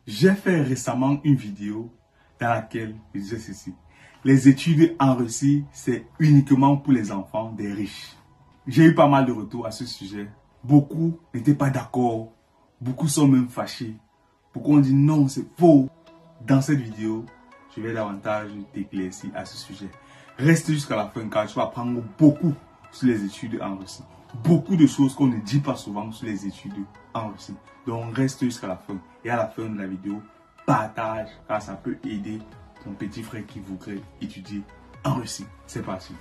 J'ai fait récemment une vidéo dans laquelle je disais ceci. Les études en Russie, c'est uniquement pour les enfants des riches. J'ai eu pas mal de retours à ce sujet. Beaucoup n'étaient pas d'accord. Beaucoup sont même fâchés. Beaucoup ont dit non, c'est faux. Dans cette vidéo, je vais davantage t'éclaircir à ce sujet. Reste jusqu'à la fin car tu vas apprendre beaucoup sur les études en Russie. Beaucoup de choses qu'on ne dit pas souvent sur les études en Russie. Donc reste jusqu'à la fin. Et à la fin de la vidéo, partage car ça peut aider ton petit frère qui voudrait étudier en Russie. C'est parti.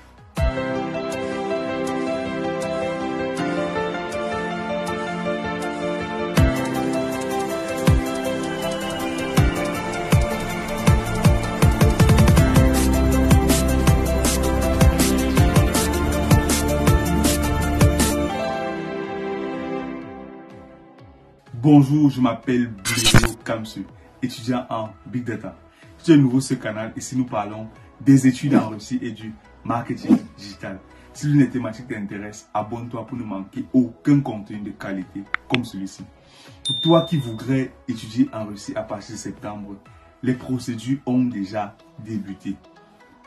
Bonjour, je m'appelle Blero Kamsu, étudiant en Big Data. Je suis nouveau sur ce canal. Ici, nous parlons des études en Russie et du marketing digital. Si l'une des thématiques t'intéresse, abonne-toi pour ne manquer aucun contenu de qualité comme celui-ci. Pour toi qui voudrais étudier en Russie à partir de septembre, les procédures ont déjà débuté.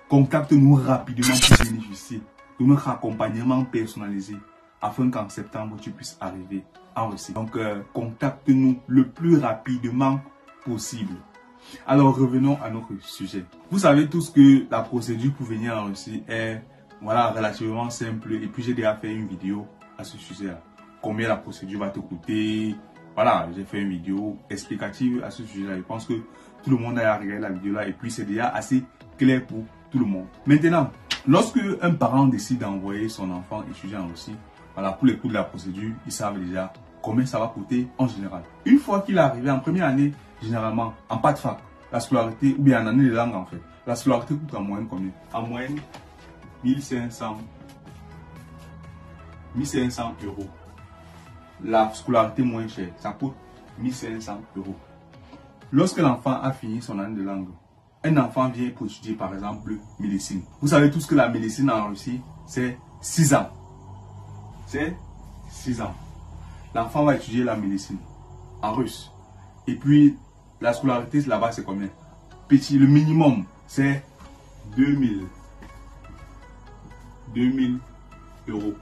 Contacte-nous rapidement pour bénéficier de notre accompagnement personnalisé afin qu'en septembre, tu puisses arriver en Russie. Donc, contacte-nous le plus rapidement possible. Alors, revenons à notre sujet. Vous savez tous que la procédure pour venir en Russie est relativement simple. Et puis, j'ai déjà fait une vidéo à ce sujet-là. Combien la procédure va te coûter. Voilà, j'ai fait une vidéo explicative à ce sujet-là. Je pense que tout le monde a regardé la vidéo-là. Et puis, c'est déjà assez clair pour tout le monde. Maintenant, lorsque un parent décide d'envoyer son enfant étudier en Russie, pour les coûts de la procédure, ils savent déjà combien ça va coûter en général. Une fois qu'il est arrivé en première année, généralement, en pas de fac, la scolarité, ou bien en année de langue en fait, la scolarité coûte en moyenne combien? En moyenne, 1500 euros. La scolarité moins chère, ça coûte 1500 euros. Lorsque l'enfant a fini son année de langue, un enfant vient pour étudier par exemple médecine. Vous savez tous que la médecine en Russie, c'est 6 ans. C'est 6 ans. L'enfant va étudier la médecine en russe. Et puis, la scolarité là-bas, c'est combien? Petit, le minimum, c'est 2000 euros.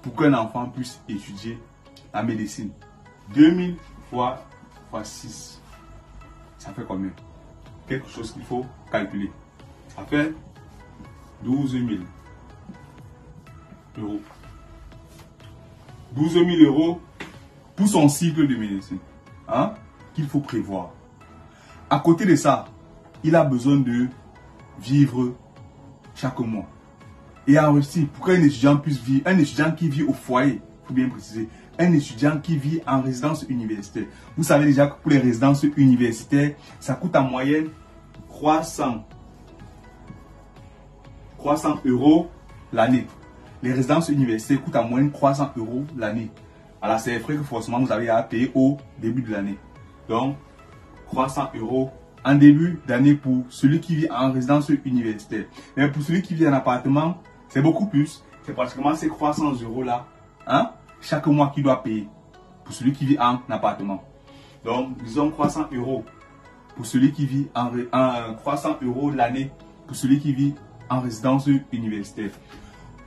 Pour qu'un enfant puisse étudier la médecine. 2000 fois 6. Ça fait combien? Quelque chose qu'il faut calculer. Ça fait 12 000 euros. 12 000 euros pour son cycle de médecine qu'il faut prévoir. À côté de ça, il a besoin de vivre chaque mois. Et en Russie, pour qu'un étudiant puisse vivre, un étudiant qui vit au foyer, il faut bien préciser, un étudiant qui vit en résidence universitaire. Vous savez déjà que pour les résidences universitaires, ça coûte en moyenne 300 euros l'année. Les résidences universitaires coûtent en moyenne 300 euros l'année. Voilà, c'est les frais que forcément vous avez à payer au début de l'année. Donc, 300 euros en début d'année pour celui qui vit en résidence universitaire. Mais pour celui qui vit en appartement, c'est beaucoup plus. C'est pratiquement ces 300 euros là, chaque mois qu'il doit payer pour celui qui vit en appartement. Donc, disons 300 euros pour celui qui vit en 300 euros l'année pour celui qui vit en résidence universitaire.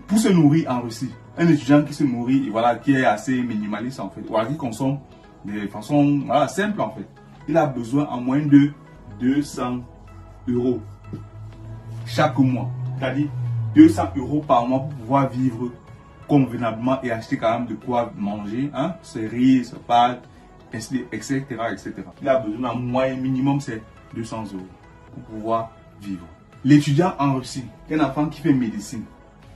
Pour se nourrir en Russie, un étudiant qui se nourrit, qui est assez minimaliste en fait, qui consomme de façon simple en fait, il a besoin en moins de 200 euros chaque mois. C'est-à-dire 200 euros par mois pour pouvoir vivre convenablement et acheter quand même de quoi manger, cerises, pâtes, etc. Il a besoin en moyen minimum, c'est 200 euros pour pouvoir vivre. L'étudiant en Russie, un enfant qui fait médecine,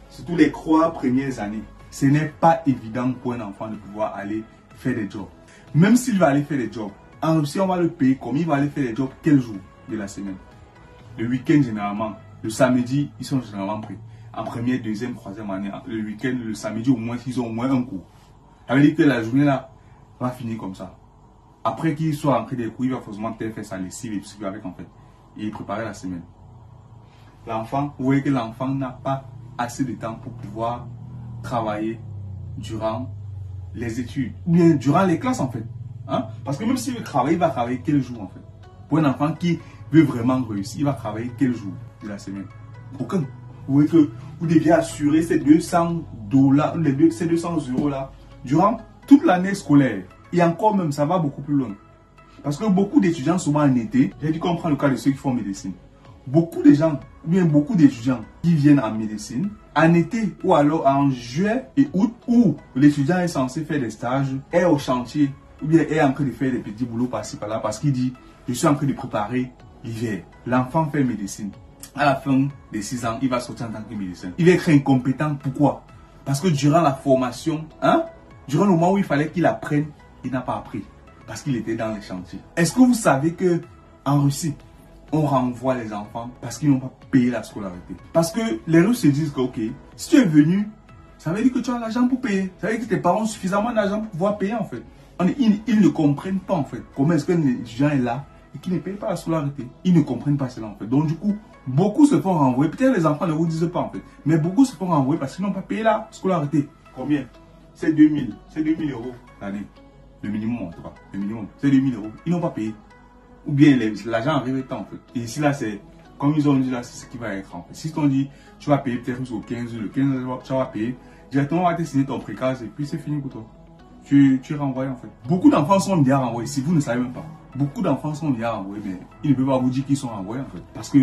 surtout les 3 premières années, ce n'est pas évident pour un enfant de pouvoir aller faire des jobs. Même s'il va aller faire des jobs, en Russie, on va le payer comme il va aller faire des jobs quel jour de la semaine? Le week-end généralement, le samedi, ils sont généralement pris. En première, deuxième, troisième année, le week-end, le samedi, au moins, ils ont au moins un cours. Ça veut dire que la journée là va finir comme ça. Après qu'il soit rentré des cours, il va forcément peut-être faire sa lessive et tout ce qu'il va avec en fait. Et préparer la semaine. L'enfant, vous voyez que l'enfant n'a pas assez de temps pour pouvoir travailler durant les études, ou bien durant les classes en fait. Hein? Parce que même s'il veut travailler, il va travailler quel jour en fait? Pour un enfant qui veut vraiment réussir, il va travailler quel jour de la semaine? Aucun. Vous voyez que vous devez assurer ces $200, ces 200 euros là, durant toute l'année scolaire. Et encore même, ça va beaucoup plus loin. Parce que beaucoup d'étudiants, souvent en été, j'ai dû comprendre le cas de ceux qui font médecine. Beaucoup de gens, ou bien beaucoup d'étudiants qui viennent en médecine, en été ou alors en juillet et août, où l'étudiant est censé faire des stages, est au chantier, ou bien est en train de faire des petits boulots par-ci par-là, parce qu'il dit, je suis en train de préparer l'hiver. L'enfant fait médecine. À la fin des 6 ans, il va sortir en tant que médecin. Il va être incompétent. Pourquoi? Parce que durant la formation, durant le moment où il fallait qu'il apprenne, il n'a pas appris. Parce qu'il était dans les chantiers. Est-ce que vous savez que en Russie, on renvoie les enfants parce qu'ils n'ont pas payé la scolarité? Parce que les Russes se disent que, ok, si tu es venu, ça veut dire que tu as l'argent pour payer. Ça veut dire que tes parents ont suffisamment d'argent pour pouvoir payer en fait. Ils ne comprennent pas en fait comment est-ce qu'un étudiant est là et qui ne paye pas la scolarité. Ils ne comprennent pas cela en fait. Donc du coup, beaucoup se font renvoyer. Peut-être les enfants ne vous disent pas en fait. Mais beaucoup se font renvoyer parce qu'ils n'ont pas payé la scolarité. Combien? C'est 2000. C'est 2000 euros l'année. Le minimum en tout cas. Le minimum. C'est 2000 euros. Ils n'ont pas payé. Ou bien l'argent arrive temps en fait. Et ici là, c'est comme ils ont dit là, c'est ce qui va être en fait. Si on dit, tu vas payer peut-être au 15, le 15, tu vas payer. Directement, on va te signer ton précase et puis c'est fini pour toi. Tu es renvoyé en fait. Beaucoup d'enfants sont déjà renvoyés, si vous ne savez même pas. Beaucoup d'enfants sont déjà renvoyés, mais ils ne peuvent pas vous dire qu'ils sont renvoyés en fait. Parce que,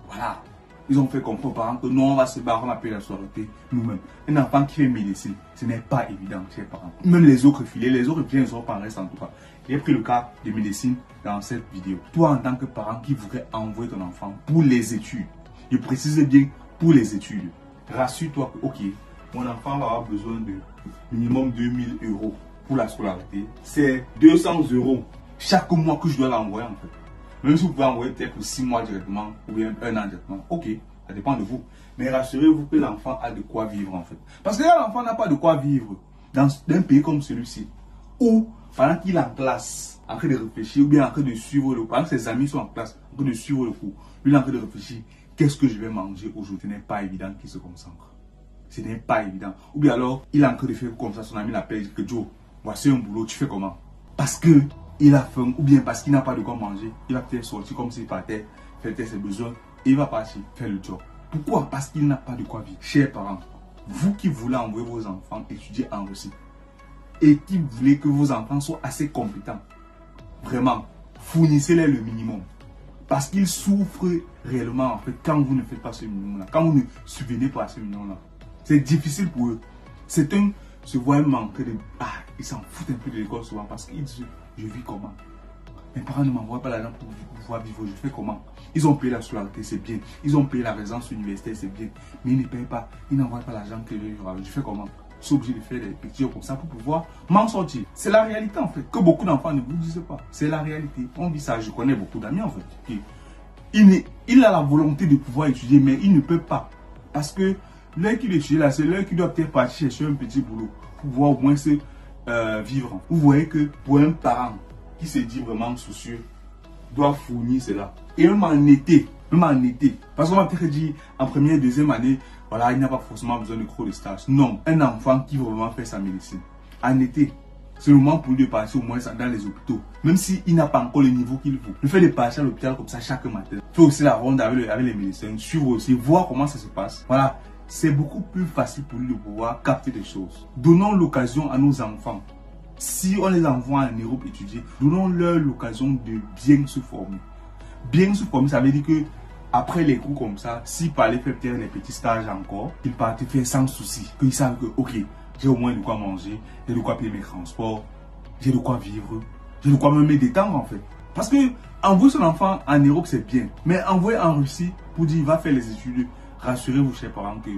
voilà, ils ont fait comprendre aux parents que non, on va se barrer, on va payer la scolarité nous-mêmes. Un enfant qui fait médecine, ce n'est pas évident chez les parents. Même les autres filets ne seront pas en reste en tout cas. J'ai pris le cas de médecine dans cette vidéo. Toi, en tant que parent qui voudrait envoyer ton enfant pour les études, je précise bien pour les études, rassure-toi que, ok, mon enfant va avoir besoin de minimum 2000 euros pour la scolarité. C'est 200 euros chaque mois que je dois l'envoyer en fait. Même si vous pouvez envoyer peut-être pour 6 mois directement ou bien 1 an directement. Ok, ça dépend de vous. Mais rassurez-vous que l'enfant a de quoi vivre en fait. Parce que là, l'enfant n'a pas de quoi vivre dans un pays comme celui-ci. Où, pendant qu'il est en classe, en train de réfléchir, ou bien en train de suivre le cours, pendant que ses amis sont en classe, en train de suivre le cours, lui il est en train de réfléchir, qu'est-ce que je vais manger aujourd'hui? Ce n'est pas évident qu'il se concentre. Ce n'est pas évident. Ou bien alors, il est en train de faire comme ça, son ami l'appelle, il dit que Joe, voici un boulot, tu fais comment? Parce que il a faim, ou bien parce qu'il n'a pas de quoi manger, il va peut-être sortir comme s'il partait, faire ses besoins, et il va partir faire le job. Pourquoi? Parce qu'il n'a pas de quoi vivre. Chers parents, vous qui voulez envoyer vos enfants étudier en Russie, et qui voulez que vos enfants soient assez compétents, vraiment, fournissez-les le minimum. Parce qu'ils souffrent réellement en fait quand vous ne faites pas ce minimum-là, quand vous ne subvenez pas à ce minimum-là. C'est difficile pour eux. Certains se voient manquer de... ils s'en foutent un peu de l'école souvent parce qu'ils disent, je vis comment? Mes parents ne m'envoient pas l'argent pour pouvoir vivre, je fais comment? Ils ont payé la scolarité, c'est bien. Ils ont payé la résidence universitaire, c'est bien. Mais ils ne payent pas, ils n'envoient pas l'argent que je fais comment? Je suis obligé de faire des petits jeux comme ça pour pouvoir m'en sortir. C'est la réalité en fait, que beaucoup d'enfants ne vous disent pas. C'est la réalité. On vit ça, je connais beaucoup d'amis en fait. Il a la volonté de pouvoir étudier, mais il ne peut pas. Parce que l'heure qu'il étudie là, c'est l'heure qu'il doit peut-être partir chercher un petit boulot pour pouvoir au moins se vivre. Vous voyez que pour un parent qui se dit vraiment soucieux, doit fournir cela. Et même en été, parce qu'on va peut-être dire en première, deuxième année, voilà, il n'a pas forcément besoin de cours de stage. Non, un enfant qui veut vraiment faire sa médecine, en été, c'est le moment pour lui de passer au moins dans les hôpitaux. Même s'il n'a pas encore le niveau qu'il faut. Le fait de passer à l'hôpital comme ça chaque matin, faire aussi la ronde avec les médecins, suivre aussi, voir comment ça se passe. Voilà, c'est beaucoup plus facile pour lui de pouvoir capter des choses. Donnons l'occasion à nos enfants. Si on les envoie en Europe étudier, donnons-leur l'occasion de bien se former. Bien se former, ça veut dire que après les cours comme ça, s'ils parlaient faire peut-être les petits stages encore, ils partent faire sans souci. Qu'ils savent que, ok, j'ai au moins de quoi manger, j'ai de quoi payer mes transports, j'ai de quoi vivre, j'ai de quoi me détendre en fait. Parce que envoyer son enfant en Europe, c'est bien. Mais envoyer en Russie pour dire il va faire les études, rassurez-vous, chers parents, que,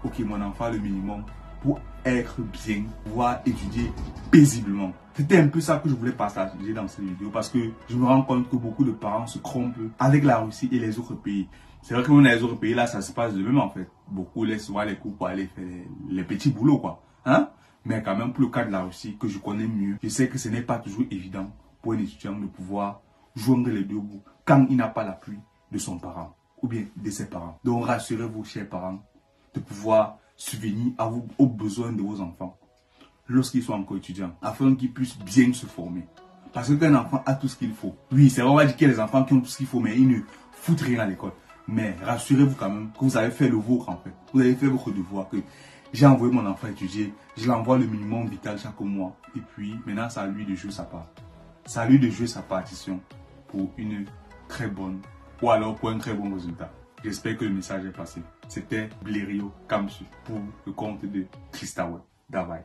ok, mon enfant a le minimum pour être bien, pouvoir étudier paisiblement. C'était un peu ça que je voulais partager dans cette vidéo parce que je me rends compte que beaucoup de parents se trompent avec la Russie et les autres pays. C'est vrai que dans les autres pays, là, ça se passe de même en fait. Beaucoup laissent voir les cours pour aller faire les petits boulots, quoi. Hein? Mais quand même, pour le cas de la Russie, que je connais mieux, je sais que ce n'est pas toujours évident pour un étudiant de pouvoir joindre les deux bouts quand il n'a pas l'appui de son parent ou bien de ses parents. Donc, rassurez-vous, chers parents, de pouvoir subvenir aux besoins de vos enfants lorsqu'ils sont encore étudiants, afin qu'ils puissent bien se former. Parce qu'un enfant a tout ce qu'il faut. Oui, c'est vrai, on va dire qu'il y a des enfants qui ont tout ce qu'il faut, mais ils ne foutent rien à l'école. Mais rassurez-vous quand même que vous avez fait le vôtre en fait. Vous avez fait votre devoir. Que j'ai envoyé mon enfant étudier, je l'envoie le minimum vital chaque mois. Et puis maintenant, c'est à lui de jouer sa part. C'est à lui de jouer sa partition pour une très bonne, ou alors pour un très bon résultat. J'espère que le message est passé. C'était Blériot Kamsu pour le compte de Christaway Davai.